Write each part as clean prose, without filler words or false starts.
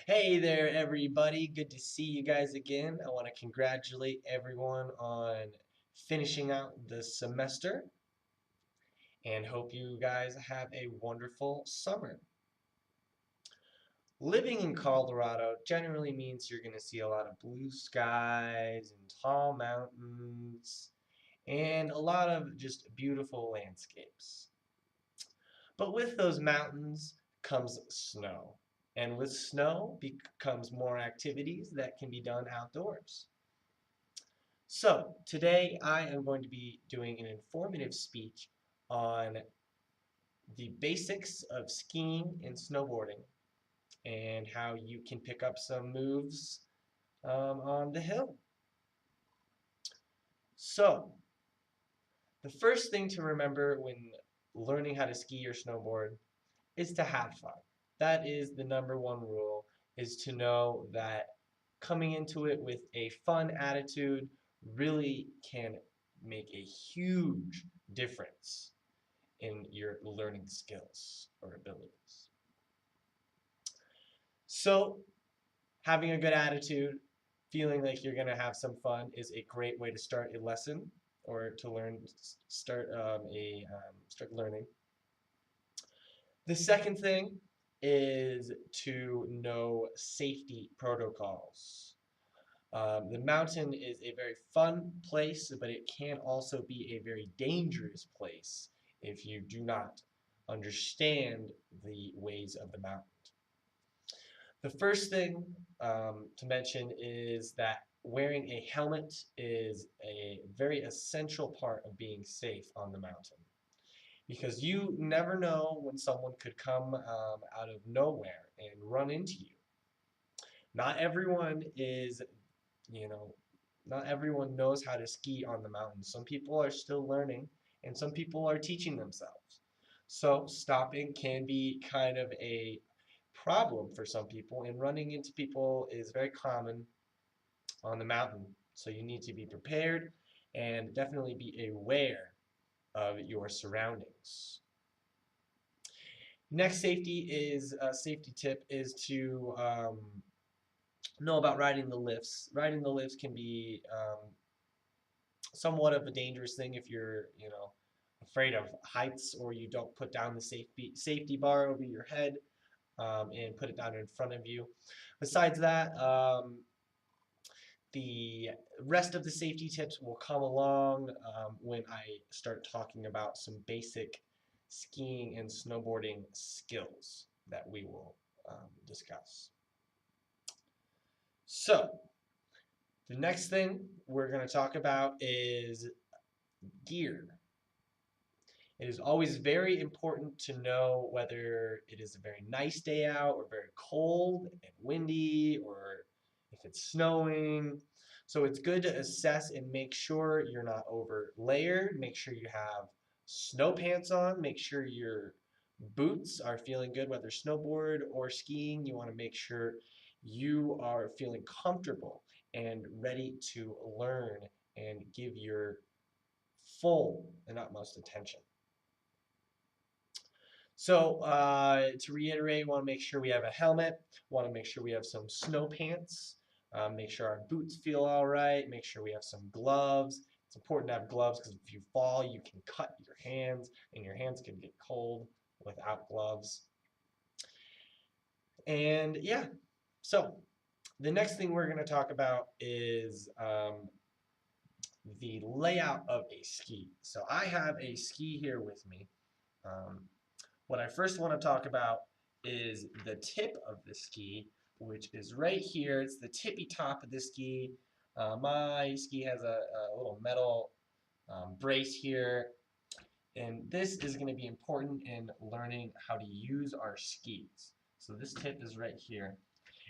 Hey there, everybody. Good to see you guys again. I want to congratulate everyone on finishing out the semester and hope you guys have a wonderful summer. Living in Colorado generally means you're going to see a lot of blue skies and tall mountains and a lot of just beautiful landscapes. But with those mountains comes snow. And with snow comes more activities that can be done outdoors. So today I am going to be doing an informative speech on the basics of skiing and snowboarding and how you can pick up some moves on the hill. So the first thing to remember when learning how to ski or snowboard is to have fun. That is the number one rule, is to know that coming into it with a fun attitude really can make a huge difference in your learning skills or abilities. So, having a good attitude, feeling like you're going to have some fun is a great way to start a lesson or to start learning. The second thing is to know safety protocols. The mountain is a very fun place, but it can also be a very dangerous place if you do not understand the ways of the mountain. The first thing to mention is that wearing a helmet is a very essential part of being safe on the mountain because you never know when someone could come out of nowhere and run into you. Not everyone is, you know, not everyone knows how to ski on the mountain. Some people are still learning and some people are teaching themselves. So stopping can be kind of a problem for some people, and running into people is very common on the mountain. So you need to be prepared and definitely be aware of your surroundings. Next safety tip is to know about riding the lifts. Riding the lifts can be somewhat of a dangerous thing if you're, afraid of heights or you don't put down the safety bar over your head and put it down in front of you. Besides that, the rest of the safety tips will come along when I start talking about some basic skiing and snowboarding skills that we will discuss. So, the next thing we're going to talk about is gear. It is always very important to know whether it is a very nice day out or very cold and windy or if it's snowing. So it's good to assess and make sure you're not over layered. Make sure you have snow pants on. Make sure your boots are feeling good, whether snowboard or skiing. You want to make sure you are feeling comfortable and ready to learn and give your full and utmost attention. So to reiterate, we want to make sure we have a helmet, want to make sure we have some snow pants, make sure our boots feel all right, make sure we have some gloves. It's important to have gloves because if you fall, you can cut your hands, and your hands can get cold without gloves. And yeah, so the next thing we're going to talk about is the layout of a ski. So I have a ski here with me. Um, What I first want to talk about is the tip of the ski, which is right here. It's the tippy top of the ski. My ski has a little metal brace here, and this is going to be important in learning how to use our skis. So this tip is right here.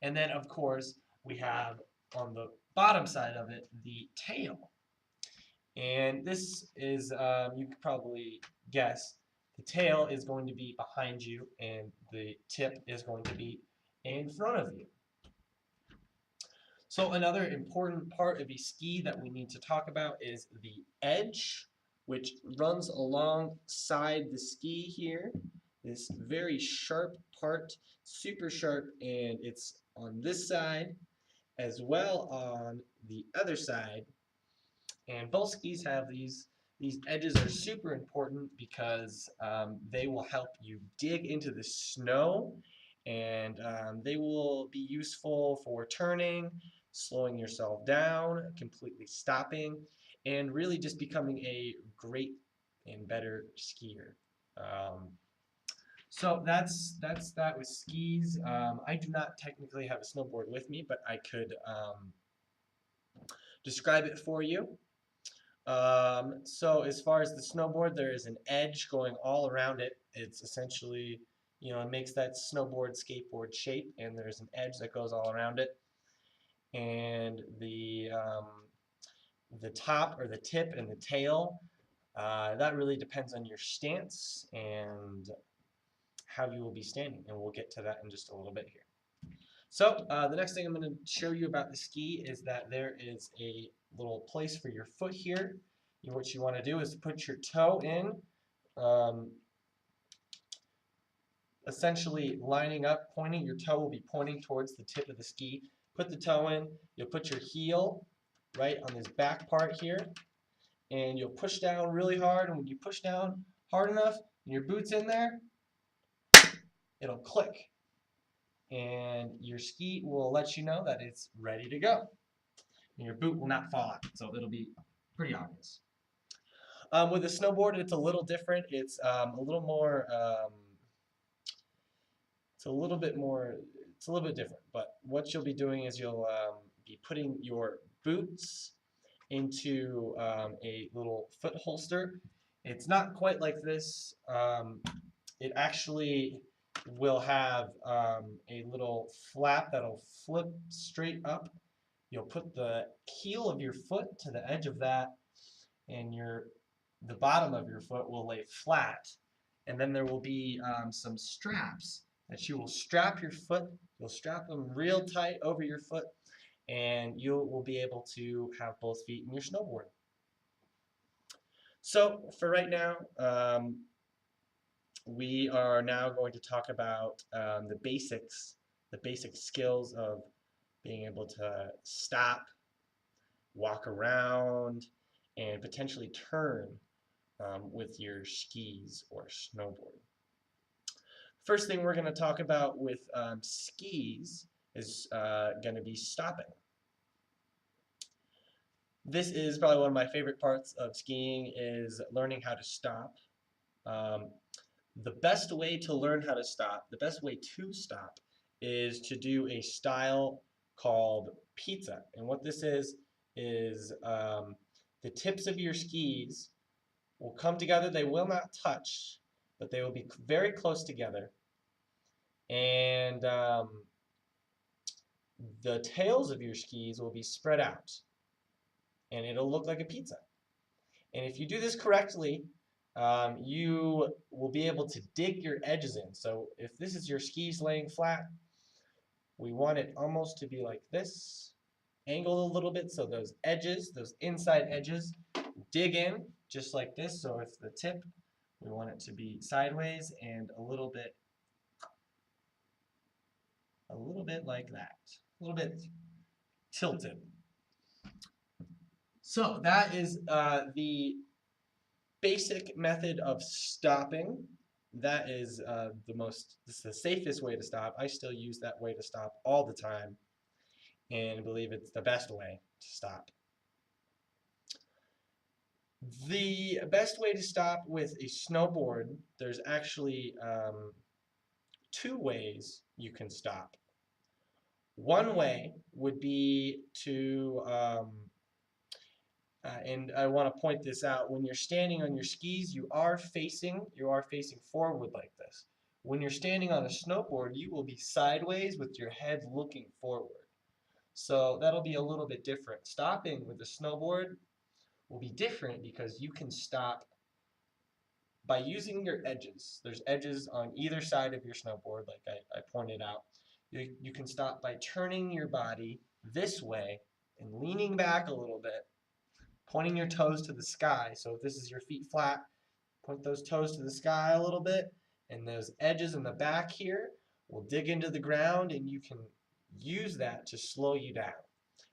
And then, of course, we have on the bottom side of it the tail. And this is, you could probably guess, the tail is going to be behind you and the tip is going to be in front of you. So another important part of a ski that we need to talk about is the edge, which runs alongside the ski here. this very sharp part, super sharp, and it's on this side as well on the other side. And both skis have these edges are super important because they will help you dig into the snow, and they will be useful for turning, slowing yourself down, completely stopping, and really just becoming a great and better skier. Um, so that's that with skis. I do not technically have a snowboard with me, but I could describe it for you. So as far as the snowboard, there is an edge going all around it. It's essentially, it makes that snowboard skateboard shape, and there's an edge that goes all around it. And the top or the tip and the tail, that really depends on your stance and how you will be standing, and we'll get to that in just a little bit here. So the next thing I'm going to show you about the ski is that there is a little place for your foot here. What you want to do is put your toe in, um, essentially lining up, pointing. Your toe will be pointing towards the tip of the ski. Put the toe in. You'll put your heel right on this back part here, and you'll push down really hard. And when you push down hard enough, and your boot's in there, it'll click, and your ski will let you know that it's ready to go. And your boot will not fall out, so it'll be pretty obvious. With a snowboard, it's a little different. It's a little more. It's a little bit more. It's a little bit different. But what you'll be doing is you'll be putting your boots into a little foot holster. It's not quite like this. It actually will have a little flap that'll flip straight up. You'll put the heel of your foot to the edge of that, and the bottom of your foot will lay flat, and then there will be some straps that you will strap your foot. You'll strap them real tight over your foot, and you will be able to have both feet in your snowboard. So for right now, we are now going to talk about the basic skills of being able to stop, walk around, and potentially turn with your skis or snowboard. First thing we're going to talk about with skis is going to be stopping. This is probably one of my favorite parts of skiing, is learning how to stop. The best way to learn how to stop, the best way to stop, is to do a style called pizza. And what this is the tips of your skis will come together. They will not touch, but they will be very close together. And the tails of your skis will be spread out, and it'll look like a pizza. And if you do this correctly, you will be able to dig your edges in. So if this is your skis laying flat, we want it almost to be like this, angled a little bit, so those edges, those inside edges, dig in just like this. So if the tip, we want it to be sideways and a little bit like that, a little bit tilted. So that is the basic method of stopping. That is this is the safest way to stop. I still use that way to stop all the time and believe it's the best way to stop. The best way to stop with a snowboard, there's actually two ways you can stop. One way would be to and I want to point this out, when you're standing on your skis, you are facing forward like this. When you're standing on a snowboard, you will be sideways with your head looking forward. So that'll be a little bit different. Stopping with a snowboard will be different because you can stop by using your edges. There's edges on either side of your snowboard, like I pointed out. You can stop by turning your body this way and leaning back a little bit, pointing your toes to the sky. So if this is your feet flat, point those toes to the sky a little bit, And those edges in the back here will dig into the ground, and you can use that to slow you down.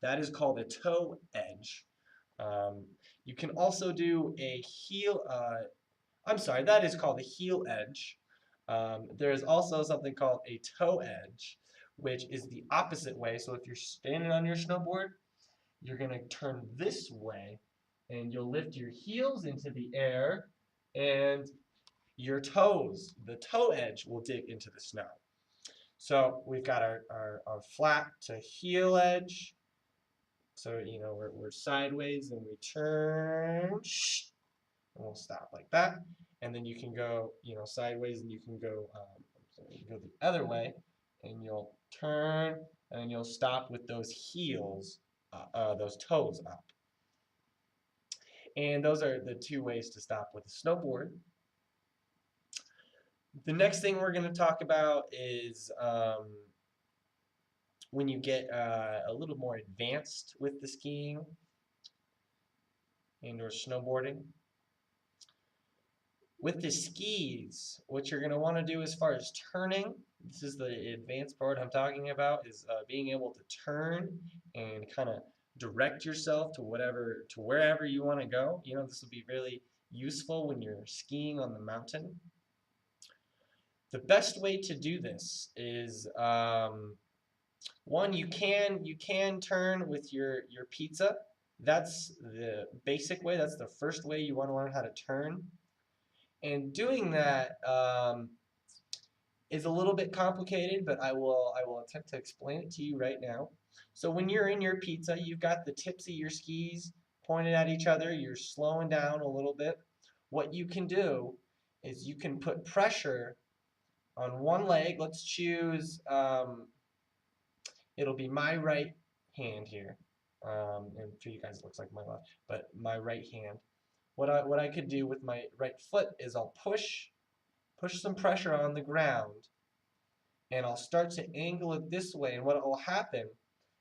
That is called a toe edge. Um, you can also do a heel, I'm sorry, that is called a heel edge. There is also something called a toe edge, which is the opposite way. So if you're standing on your snowboard, you're going to turn this way, and you'll lift your heels into the air, and your toes, the toe edge, will dig into the snow. So we've got our flat to heel edge. So, we're sideways and we turn, and we'll stop like that. And then you can go, sideways, and you can go, you can go the other way, and you'll turn, and you'll stop with those heels, those toes up. And those are the two ways to stop with a snowboard. The next thing we're going to talk about is when you get a little more advanced with the skiing and or snowboarding. With the skis, what you're going to want to do as far as turning, this is the advanced part I'm talking about, is being able to turn and kind of direct yourself to wherever you want to go. This will be really useful when you're skiing on the mountain. The best way to do this is one, you can turn with your pizza. That's the basic way. That's the first way you want to learn how to turn. And doing that is a little bit complicated, but I will attempt to explain it to you right now. So when you're in your pizza, you've got the tips of your skis pointed at each other. You're slowing down a little bit. What you can do is you can put pressure on one leg. Let's choose, it'll be my right hand here. And for you guys, it looks like my left, but my right hand. What I could do with my right foot is I'll push some pressure on the ground, and I'll start to angle it this way. And what will happen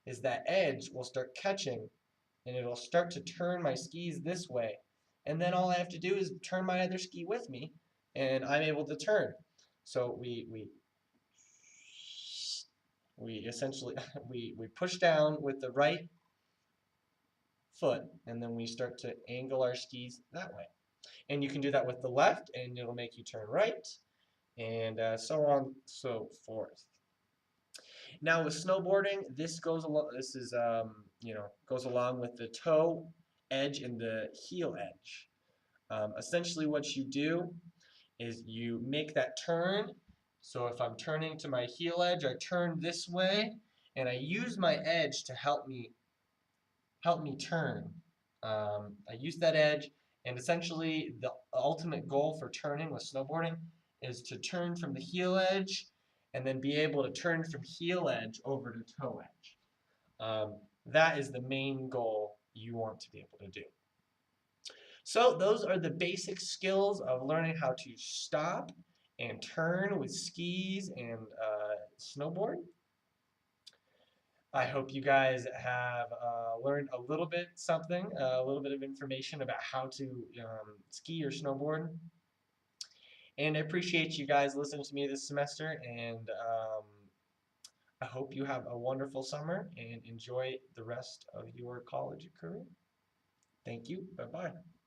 is that edge will start catching, and it'll start to turn my skis this way. And then all I have to do is turn my other ski with me, and I'm able to turn. So we essentially we push down with the right foot, and then we start to angle our skis that way. And you can do that with the left, and it'll make you turn right, and so on, so forth. Now with snowboarding, this goes along. This is goes along with the toe edge and the heel edge. Essentially, what you do is you make that turn. So if I'm turning to my heel edge, I turn this way, and I use my edge to help me turn. I use that edge, and essentially the ultimate goal for turning with snowboarding is to turn from the heel edge and then be able to turn from heel edge over to toe edge. That is the main goal you want to be able to do. So those are the basic skills of learning how to stop and turn with skis and snowboard. I hope you guys have learned a little bit something, a little bit of information about how to ski or snowboard. And I appreciate you guys listening to me this semester, and I hope you have a wonderful summer and enjoy the rest of your college career. Thank you. Bye-bye.